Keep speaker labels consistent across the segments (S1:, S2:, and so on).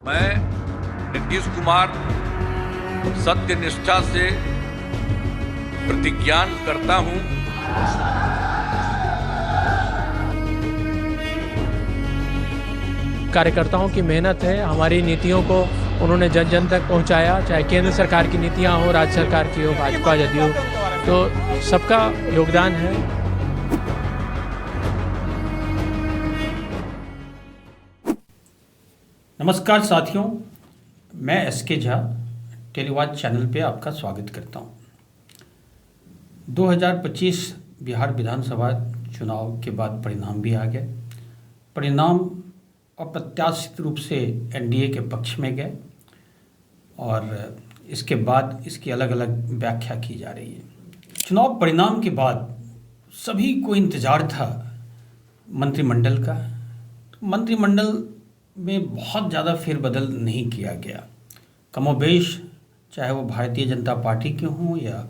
S1: मैं नीतीश कुमार सत्य निष्ठा से प्रतिज्ञान करता हूं
S2: कार्यकर्ताओं की मेहनत है। हमारी नीतियों को उन्होंने जन जन तक पहुंचाया, चाहे केंद्र सरकार की नीतियां हो, राज्य सरकार की हो, भाजपा जदयू, तो सबका योगदान है।
S3: नमस्कार साथियों, मैं एसके झा टेलीवाच चैनल पे आपका स्वागत करता हूँ। 2025 बिहार विधानसभा चुनाव के बाद परिणाम भी आ गए। परिणाम अप्रत्याशित रूप से एनडीए के पक्ष में गए और इसके बाद इसकी अलग अलग व्याख्या की जा रही है। चुनाव परिणाम के बाद सभी को इंतज़ार था मंत्रिमंडल का। मंत्रिमंडल में बहुत ज़्यादा फेरबदल नहीं किया गया। कमोबेश चाहे वो भारतीय जनता पार्टी के हों या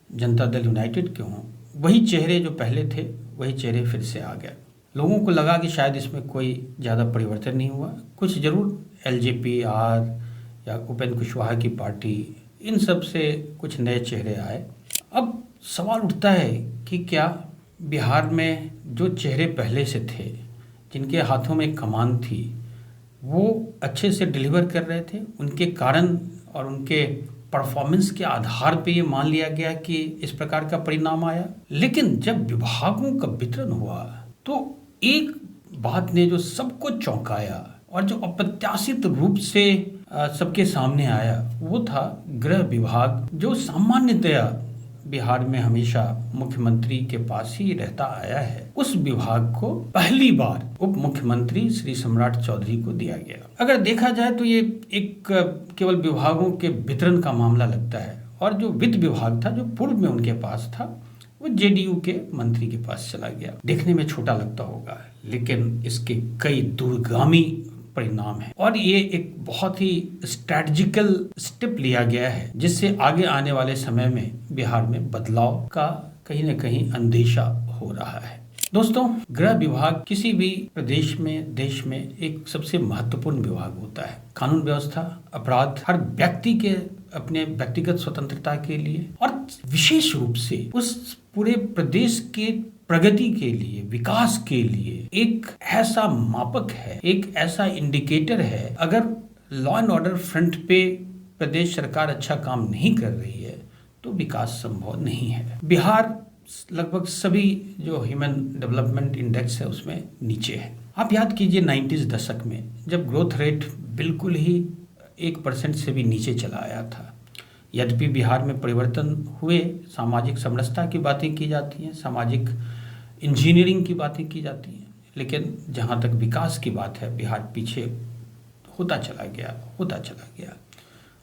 S3: जनता दल यूनाइटेड के हों, वही चेहरे जो पहले थे वही चेहरे फिर से आ गए। लोगों को लगा कि शायद इसमें कोई ज़्यादा परिवर्तन नहीं हुआ। कुछ ज़रूर एलजेपी आर या उपेंद्र कुशवाहा की पार्टी, इन सब से कुछ नए चेहरे आए। अब सवाल उठता है कि क्या बिहार में जो चेहरे पहले से थे, जिनके हाथों में कमान थी, वो अच्छे से डिलीवर कर रहे थे, उनके कारण और उनके परफॉर्मेंस के आधार पे ये मान लिया गया कि इस प्रकार का परिणाम आया। लेकिन जब विभागों का वितरण हुआ तो एक बात ने जो सबको चौंकाया और जो अप्रत्याशित रूप से सबके सामने आया, वो था गृह विभाग, जो सामान्यतया बिहार में हमेशा मुख्यमंत्री के पास ही रहता आया है। उस विभाग को पहली बार उप मुख्यमंत्री श्री सम्राट चौधरी को दिया गया। अगर देखा जाए तो ये एक केवल विभागों के वितरण का मामला लगता है, और जो वित्त विभाग था, जो पूर्व में उनके पास था, वो जेडीयू के मंत्री के पास चला गया। देखने में छोटा लगता होगा, लेकिन इसके कई दूरगामी परिणाम है और ये एक बहुत ही स्ट्रैटेजिकल स्टेप लिया गया है, जिससे आगे आने वाले समय में बिहार में बदलाव का कहीं न कहीं अंदेशा हो रहा है। दोस्तों, गृह विभाग किसी भी प्रदेश में, देश में एक सबसे महत्वपूर्ण विभाग होता है। कानून व्यवस्था, अपराध, हर व्यक्ति के अपने व्यक्तिगत स्वतंत्रता के लिए और विशेष रूप से उस पूरे प्रदेश के प्रगति के लिए, विकास के लिए एक ऐसा मापक है, एक ऐसा इंडिकेटर है। अगर लॉ एंड ऑर्डर फ्रंट पे प्रदेश सरकार अच्छा काम नहीं कर रही है तो विकास संभव नहीं है। बिहार लगभग सभी जो ह्यूमन डेवलपमेंट इंडेक्स है उसमें नीचे है। आप याद कीजिए 90s दशक में जब ग्रोथ रेट बिल्कुल ही 1% से भी नीचे चला आया था। यद्यपि बिहार में परिवर्तन हुए, सामाजिक समरसता की बातें की जाती हैं, सामाजिक इंजीनियरिंग की बातें की जाती हैं, लेकिन जहाँ तक विकास की बात है, बिहार पीछे होता चला गया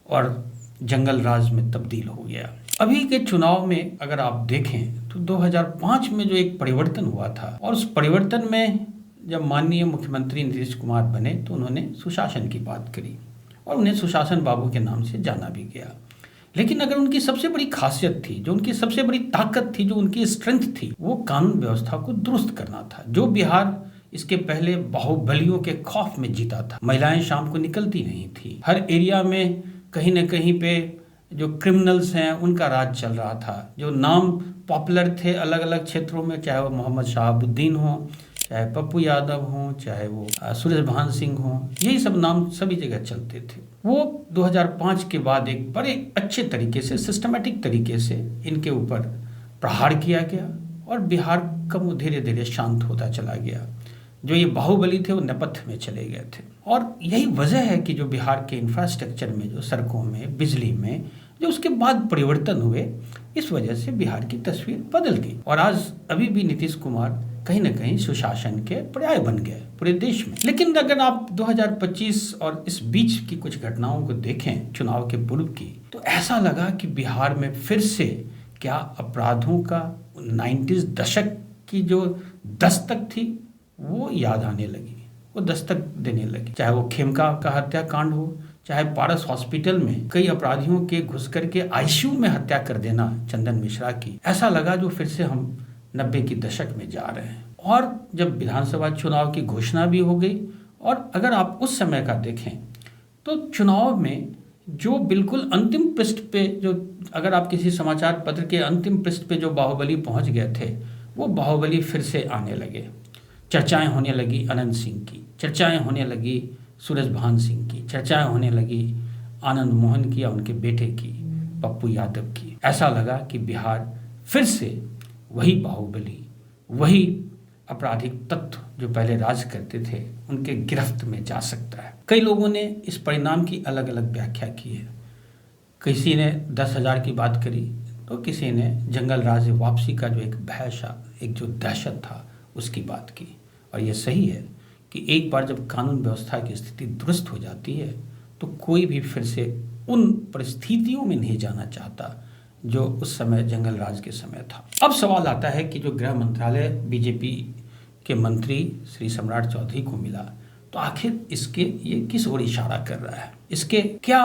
S3: और जंगल राज में तब्दील हो गया। अभी के चुनाव में अगर आप देखें तो 2005 में जो एक परिवर्तन हुआ था, और उस परिवर्तन में जब माननीय मुख्यमंत्री नीतीश कुमार बने तो उन्होंने सुशासन की बात करी और उन्हें सुशासन बाबू के नाम से जाना भी गया। लेकिन अगर उनकी सबसे बड़ी खासियत थी, जो उनकी सबसे बड़ी ताकत थी, जो उनकी स्ट्रेंथ थी, वो कानून व्यवस्था को दुरुस्त करना था। जो बिहार इसके पहले बाहुबलियों के खौफ में जीता था, महिलाएं शाम को निकलती नहीं थी, हर एरिया में कहीं न कहीं पे जो क्रिमिनल्स हैं उनका राज चल रहा था, जो नाम पॉपुलर थे अलग अलग क्षेत्रों में, चाहे वो मोहम्मद शहाबुद्दीन हो, चाहे पप्पू यादव हों, चाहे वो सुरेश भान सिंह हों, यही सब नाम सभी जगह चलते थे। वो 2005 के बाद एक बड़े अच्छे तरीके से, सिस्टमेटिक तरीके से इनके ऊपर प्रहार किया गया और बिहार का मुँह धीरे धीरे शांत होता चला गया। जो ये बाहुबली थे वो नेपथ्य में चले गए थे, और यही वजह है कि जो बिहार के इंफ्रास्ट्रक्चर में, जो सड़कों में, बिजली में, जो उसके बाद परिवर्तन हुए, इस वजह से बिहार की तस्वीर बदल गई। और आज अभी भी नीतीश कुमार कहीं न कहीं सुशासन के पर्याय बन गए पूरे देश में। लेकिन अगर आप 2025 और इस बीच की कुछ घटनाओं को देखें, चुनाव के पूर्व की, तो ऐसा लगा कि बिहार में फिर से क्या अपराधों का 90s दशक की जो दस्तक थी वो याद आने लगी, वो दस्तक देने लगी। चाहे वो खेमका का हत्याकांड हो, चाहे पारस हॉस्पिटल में कई अपराधियों के घुस करके आईसीयू में हत्या कर देना चंदन मिश्रा की, ऐसा लगा जो फिर से हम 90 की दशक में जा रहे हैं। और जब विधानसभा चुनाव की घोषणा भी हो गई, और अगर आप उस समय का देखें तो चुनाव में जो बिल्कुल अंतिम पृष्ठ पे, जो अगर आप किसी समाचार पत्र के अंतिम पृष्ठ पे जो बाहुबली पहुंच गए थे, वो बाहुबली फिर से आने लगे। चर्चाएं होने लगी अनंत सिंह की, चर्चाएं होने लगी सूरजभान सिंह की, चर्चाएं होने लगी आनंद मोहन की या उनके बेटे की पप्पू यादव की। ऐसा लगा कि बिहार फिर से वही बाहुबली, वही आपराधिक तत्व जो पहले राज करते थे, उनके गिरफ्त में जा सकता है। कई लोगों ने इस परिणाम की अलग अलग व्याख्या की है। किसी ने 10,000 की बात करी, तो किसी ने जंगल राज वापसी का जो एक भय, एक जो दहशत था, उसकी बात की। और ये सही है कि एक बार जब कानून व्यवस्था की स्थिति दुरुस्त हो जाती है तो कोई भी फिर से उन परिस्थितियों में नहीं जाना चाहता जो उस समय जंगल राज के समय था। अब सवाल आता है कि जो गृह मंत्रालय बीजेपी के मंत्री श्री सम्राट चौधरी को मिला, तो आखिर इसके ये किस ओर इशारा कर रहा है, इसके क्या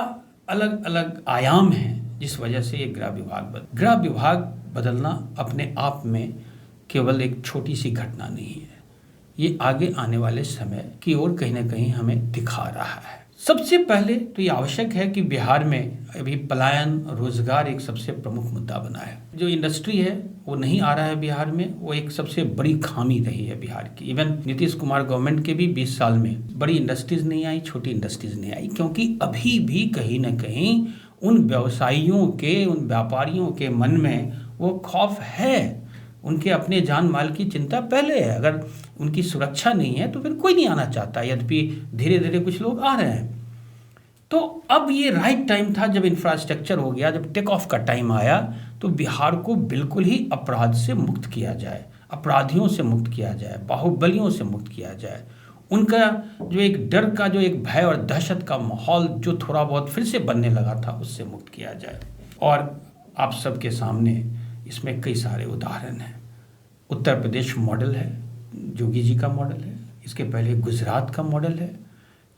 S3: अलग अलग आयाम हैं जिस वजह से ये गृह विभाग बदलना अपने आप में केवल एक छोटी सी घटना नहीं है, ये आगे आने वाले समय की ओर कहीं ना कहीं हमें दिखा रहा है। सबसे पहले तो ये आवश्यक है कि बिहार में अभी पलायन, रोजगार एक सबसे प्रमुख मुद्दा बना है। जो इंडस्ट्री है वो नहीं आ रहा है बिहार में, वो एक सबसे बड़ी खामी रही है बिहार की। इवन नीतीश कुमार गवर्नमेंट के भी 20 साल में बड़ी इंडस्ट्रीज नहीं आई, छोटी इंडस्ट्रीज नहीं आई, क्योंकि अभी भी कहीं ना कहीं उन व्यवसायियों के, उन व्यापारियों के मन में वो खौफ है। उनके अपने जान माल की चिंता पहले है। अगर उनकी सुरक्षा नहीं है तो फिर कोई नहीं आना चाहता, यद्यपि धीरे धीरे कुछ लोग आ रहे हैं। तो अब ये राइट टाइम था, जब इंफ्रास्ट्रक्चर हो गया, जब टेक ऑफ का टाइम आया, तो बिहार को बिल्कुल ही अपराध से मुक्त किया जाए, अपराधियों से मुक्त किया जाए, बाहुबलियों से मुक्त किया जाए। उनका जो एक डर का, जो एक भय और दहशत का माहौल जो थोड़ा बहुत फिर से बनने लगा था, उससे मुक्त किया जाए। और आप सबके सामने इसमें कई सारे उदाहरण हैं। उत्तर प्रदेश मॉडल है, जोगी जी का मॉडल है, इसके पहले गुजरात का मॉडल है,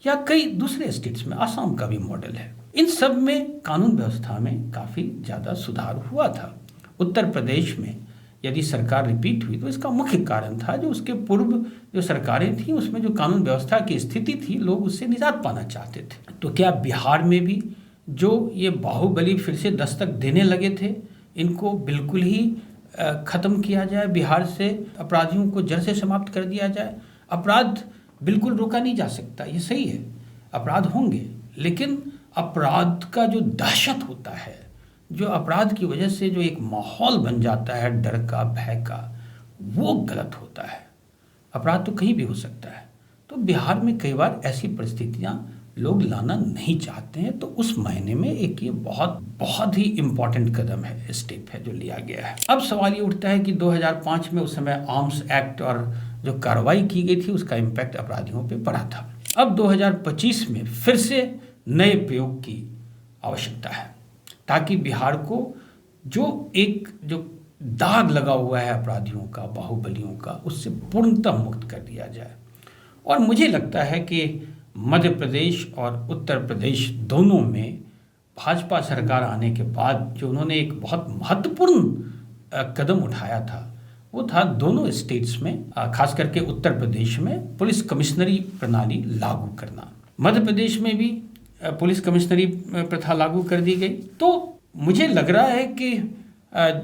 S3: या कई दूसरे स्टेट्स में आसाम का भी मॉडल है। इन सब में कानून व्यवस्था में काफ़ी ज़्यादा सुधार हुआ था। उत्तर प्रदेश में यदि सरकार रिपीट हुई तो इसका मुख्य कारण था जो उसके पूर्व जो सरकारें थीं, उसमें जो कानून व्यवस्था की स्थिति थी, लोग उससे निजात पाना चाहते थे। तो क्या बिहार में भी जो ये बाहुबली फिर से दस्तक देने लगे थे, इनको बिल्कुल ही ख़त्म किया जाए, बिहार से अपराधियों को जड़ से समाप्त कर दिया जाए? अपराध बिल्कुल रोका नहीं जा सकता, ये सही है, अपराध होंगे, लेकिन अपराध का जो दहशत होता है, जो अपराध की वजह से जो एक माहौल बन जाता है डर का, भय का, वो गलत होता है। अपराध तो कहीं भी हो सकता है। तो बिहार में कई बार ऐसी परिस्थितियां लोग लाना नहीं चाहते हैं, तो उस महीने में एक ये बहुत ही इम्पॉर्टेंट कदम है, स्टेप है जो लिया गया है। अब सवाल ये उठता है कि 2005 में उस समय आर्म्स एक्ट और जो कार्रवाई की गई थी उसका इम्पैक्ट अपराधियों पे पड़ा था। अब 2025 में फिर से नए प्रयोग की आवश्यकता है, ताकि बिहार को जो दाग लगा हुआ है अपराधियों का, बाहुबलियों का, उससे पूर्णतः मुक्त कर दिया जाए। और मुझे लगता है कि मध्य प्रदेश और उत्तर प्रदेश दोनों में भाजपा सरकार आने के बाद जो उन्होंने एक बहुत महत्वपूर्ण कदम उठाया था, वो था दोनों स्टेट्स में, खास करके उत्तर प्रदेश में पुलिस कमिश्नरी प्रणाली लागू करना। मध्य प्रदेश में भी पुलिस कमिश्नरी प्रथा लागू कर दी गई। तो मुझे लग रहा है कि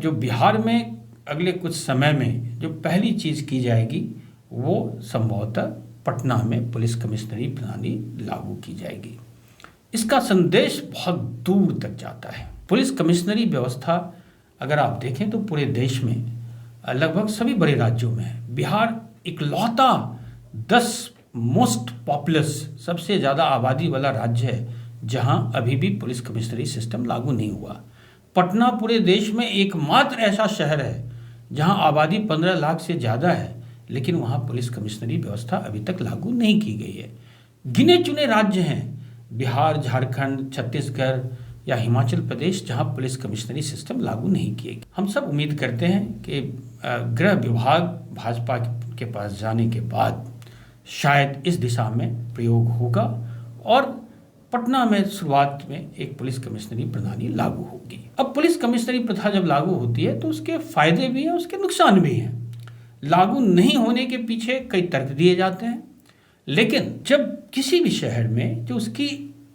S3: जो बिहार में अगले कुछ समय में जो पहली चीज़ की जाएगी वो संभवतः पटना में पुलिस कमिश्नरी प्रणाली लागू की जाएगी। इसका संदेश बहुत दूर तक जाता है। पुलिस कमिश्नरी व्यवस्था अगर आप देखें तो पूरे देश में लगभग सभी बड़े राज्यों में है। बिहार इकलौता 10 मोस्ट पॉपुलस, सबसे ज़्यादा आबादी वाला राज्य है जहां अभी भी पुलिस कमिश्नरी सिस्टम लागू नहीं हुआ। पटना पूरे देश में एकमात्र ऐसा शहर है जहां आबादी 15 लाख से ज़्यादा है, लेकिन वहां पुलिस कमिश्नरी व्यवस्था अभी तक लागू नहीं की गई है। गिने चुने राज्य हैं, बिहार, झारखंड, छत्तीसगढ़ या हिमाचल प्रदेश, जहां पुलिस कमिश्नरी सिस्टम लागू नहीं किए गए। हम सब उम्मीद करते हैं कि गृह विभाग भाजपा के पास जाने के बाद शायद इस दिशा में प्रयोग होगा और पटना में शुरुआत में एक पुलिस कमिश्नरी प्रणाली लागू होगी। अब पुलिस कमिश्नरी प्रथा जब लागू होती है तो उसके फायदे भी हैं, उसके नुकसान भी हैं। लागू नहीं होने के पीछे कई तर्क दिए जाते हैं, लेकिन जब किसी भी शहर में जो उसकी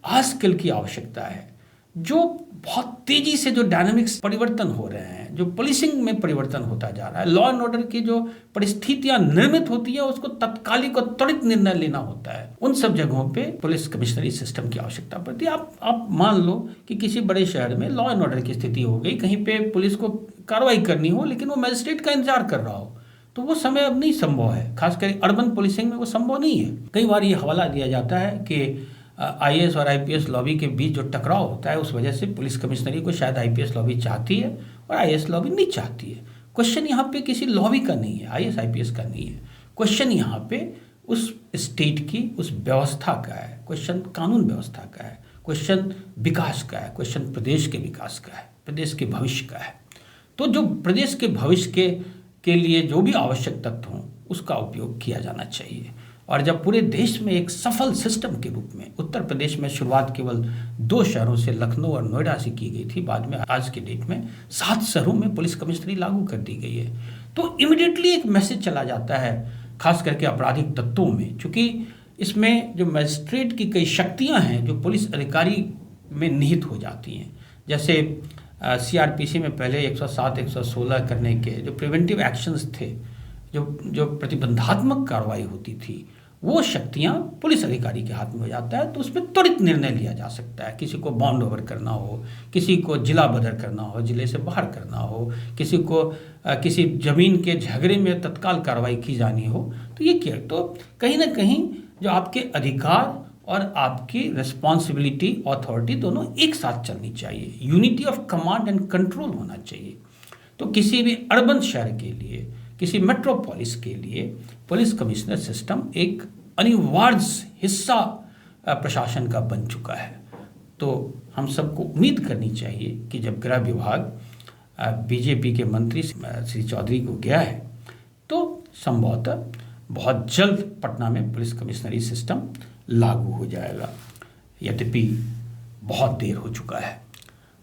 S3: आजकल की आवश्यकता है, जो बहुत तेजी से जो डायनामिक्स परिवर्तन हो रहे हैं, जो पुलिसिंग में परिवर्तन होता जा रहा है, लॉ एंड ऑर्डर की जो परिस्थितियां निर्मित होती है उसको तत्कालिक और त्वरित निर्णय लेना होता है, उन सब जगहों पे पुलिस कमिश्नरी सिस्टम की आवश्यकता पड़ती है। आप मान लो कि किसी बड़े शहर में लॉ एंड ऑर्डर की स्थिति हो गई, कहीं पे पुलिस को कार्रवाई करनी हो लेकिन वो मजिस्ट्रेट का इंतजार कर रहा हो, तो वो समय अब नहीं संभव है। खासकर अर्बन पुलिसिंग में वो संभव नहीं है। कई बार ये हवाला दिया जाता है कि आईएएस और आईपीएस लॉबी के बीच जो टकराव होता है उस वजह से पुलिस कमिश्नरी को शायद आईपीएस लॉबी चाहती है और आईएएस लॉबी नहीं चाहती है। क्वेश्चन यहाँ पे किसी लॉबी का नहीं है, आईएएस आईपीएस का नहीं है। क्वेश्चन यहाँ पे उस स्टेट की उस व्यवस्था का है, क्वेश्चन कानून व्यवस्था का है, क्वेश्चन विकास का है, क्वेश्चन प्रदेश के विकास का है, प्रदेश के भविष्य का है। तो जो प्रदेश के भविष्य के लिए जो भी आवश्यक तत्व हों उसका उपयोग किया जाना चाहिए। और जब पूरे देश में एक सफल सिस्टम के रूप में, उत्तर प्रदेश में शुरुआत केवल 2 शहरों से, लखनऊ और नोएडा से की गई थी, बाद में आज के डेट में 7 शहरों में पुलिस कमिश्नरी लागू कर दी गई है, तो इमिडिएटली एक मैसेज चला जाता है खास करके आपराधिक तत्वों में, क्योंकि इसमें जो मजिस्ट्रेट की कई शक्तियां हैं जो पुलिस अधिकारी में निहित हो जाती हैं। जैसे सीआरपीसी में पहले 107, 116 करने के जो प्रिवेंटिव एक्शंस थे, जो प्रतिबंधात्मक कार्रवाई होती थी, वो शक्तियां पुलिस अधिकारी के हाथ में हो जाता है, तो उसमें त्वरित निर्णय लिया जा सकता है। किसी को बाउंड ओवर करना हो, किसी को जिला बदर करना हो, जिले से बाहर करना हो, किसी को किसी जमीन के झगड़े में तत्काल कार्रवाई की जानी हो, तो ये क्या, तो कहीं ना कहीं जो आपके अधिकार और आपकी रिस्पॉन्सिबिलिटी, अथॉरिटी दोनों एक साथ चलनी चाहिए। Unity of command and control होना चाहिए। तो किसी भी अर्बन शहर के लिए, किसी मेट्रोपोलिस के लिए पुलिस कमिश्नर सिस्टम एक अनिवार्य हिस्सा प्रशासन का बन चुका है। तो हम सबको उम्मीद करनी चाहिए कि जब गृह विभाग बीजेपी के मंत्री श्री चौधरी को गया है, तो संभवतः बहुत जल्द पटना में पुलिस कमिश्नरी सिस्टम लागू हो जाएगा। यद्यपि बहुत देर हो चुका है।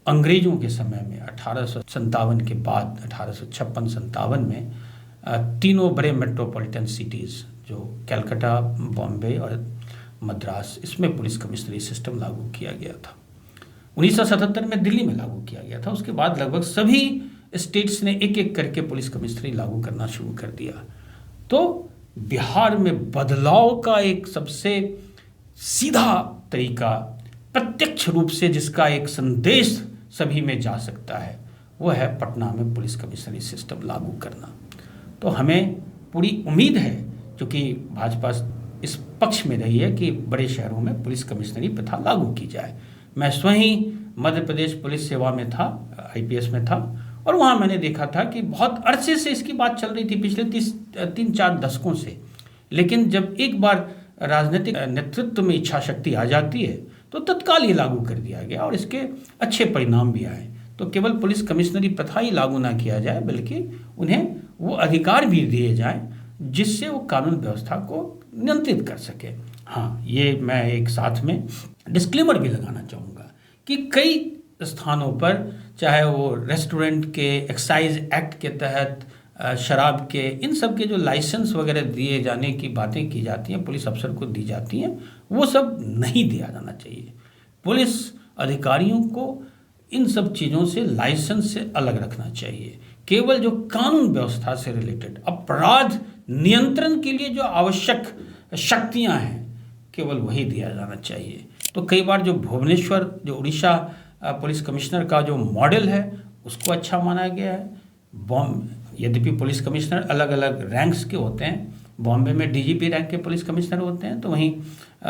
S3: अंग्रेजों के समय में 1857 के बाद 1856-57 में तीनों बड़े मेट्रोपॉलिटन सिटीज़ जो कलकत्ता, बॉम्बे और मद्रास, इसमें पुलिस कमिश्नरी सिस्टम लागू किया गया था। 1977 में दिल्ली में लागू किया गया था। उसके बाद लगभग सभी स्टेट्स ने एक एक करके पुलिस कमिश्नरी लागू करना शुरू कर दिया। तो बिहार में बदलाव का एक सबसे सीधा तरीका, प्रत्यक्ष रूप से जिसका एक संदेश सभी में जा सकता है, वो है पटना में पुलिस कमिश्नरी सिस्टम लागू करना। तो हमें पूरी उम्मीद है, क्योंकि भाजपा इस पक्ष में रही है कि बड़े शहरों में पुलिस कमिश्नरी प्रथा लागू की जाए। मैं स्वयं मध्य प्रदेश पुलिस सेवा में था, आईपीएस में था, और वहाँ मैंने देखा था कि बहुत अरसे से इसकी बात चल रही थी, पिछले 3-4 दशकों से। लेकिन जब एक बार राजनीतिक नेतृत्व में इच्छा शक्ति आ जाती है तो तत्काल ये लागू कर दिया गया और इसके अच्छे परिणाम भी आए। तो केवल पुलिस कमिश्नरी प्रथा ही लागू ना किया जाए, बल्कि उन्हें वो अधिकार भी दिए जाएं जिससे वो कानून व्यवस्था को नियंत्रित कर सके। हाँ, ये मैं एक साथ में डिस्क्लेमर भी लगाना चाहूँगा कि कई स्थानों पर, चाहे वो रेस्टोरेंट के एक्साइज एक्ट के तहत शराब के, इन सब के जो लाइसेंस वगैरह दिए जाने की बातें की जाती हैं, पुलिस अफसर को दी जाती हैं, वो सब नहीं दिया जाना चाहिए। पुलिस अधिकारियों को इन सब चीज़ों से, लाइसेंस से अलग रखना चाहिए। केवल जो कानून व्यवस्था से रिलेटेड, अपराध नियंत्रण के लिए जो आवश्यक शक्तियां हैं, केवल वही दिया जाना चाहिए। तो कई बार जो भुवनेश्वर, जो उड़ीसा पुलिस कमिश्नर का जो मॉडल है, उसको अच्छा माना गया है। यद्यपि पुलिस कमिश्नर अलग अलग रैंक्स के होते हैं, बॉम्बे में डीजीपी रैंक के पुलिस कमिश्नर होते हैं, तो वहीं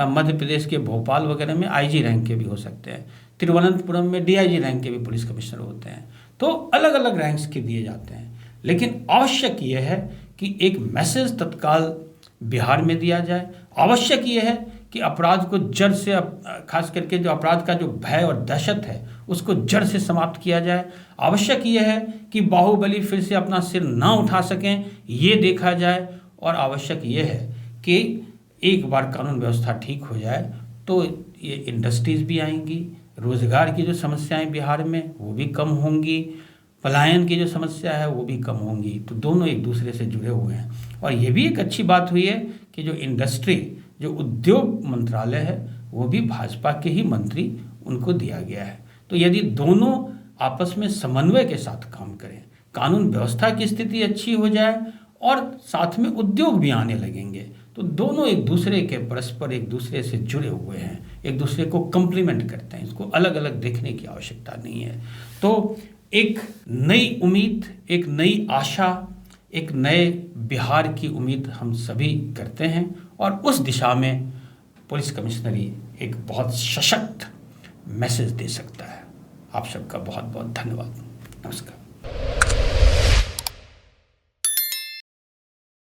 S3: मध्य प्रदेश के भोपाल वगैरह में आईजी रैंक के भी हो सकते हैं, तिरुवनंतपुरम में डीआईजी रैंक के भी पुलिस कमिश्नर होते हैं। तो अलग अलग रैंक्स के दिए जाते हैं। लेकिन आवश्यक यह है कि एक मैसेज तत्काल बिहार में दिया जाए। आवश्यक यह है कि अपराध को जड़ से, खास करके जो अपराध का जो भय और दहशत है, उसको जड़ से समाप्त किया जाए। आवश्यक यह है कि बाहुबली फिर से अपना सिर ना उठा सकें, ये देखा जाए। और आवश्यक यह है कि एक बार कानून व्यवस्था ठीक हो जाए तो ये इंडस्ट्रीज़ भी आएंगी, रोज़गार की जो समस्याएं बिहार में वो भी कम होंगी, पलायन की जो समस्या है वो भी कम होंगी। तो दोनों एक दूसरे से जुड़े हुए हैं। और ये भी एक अच्छी बात हुई है कि जो इंडस्ट्री, जो उद्योग मंत्रालय है, वो भी भाजपा के ही मंत्री उनको दिया गया है। तो यदि दोनों आपस में समन्वय के साथ काम करें, कानून व्यवस्था की स्थिति अच्छी हो जाए और साथ में उद्योग भी आने लगेंगे, तो दोनों एक दूसरे के परस्पर एक दूसरे से जुड़े हुए हैं, एक दूसरे को कंप्लीमेंट करते हैं। इसको अलग अलग देखने की आवश्यकता नहीं है। तो एक नई उम्मीद, एक नई आशा, एक नए बिहार की उम्मीद हम सभी करते हैं और उस दिशा में पुलिस कमिश्नरी एक बहुत सशक्त मैसेज दे सकता है। आप सबका बहुत बहुत धन्यवाद। नमस्कार।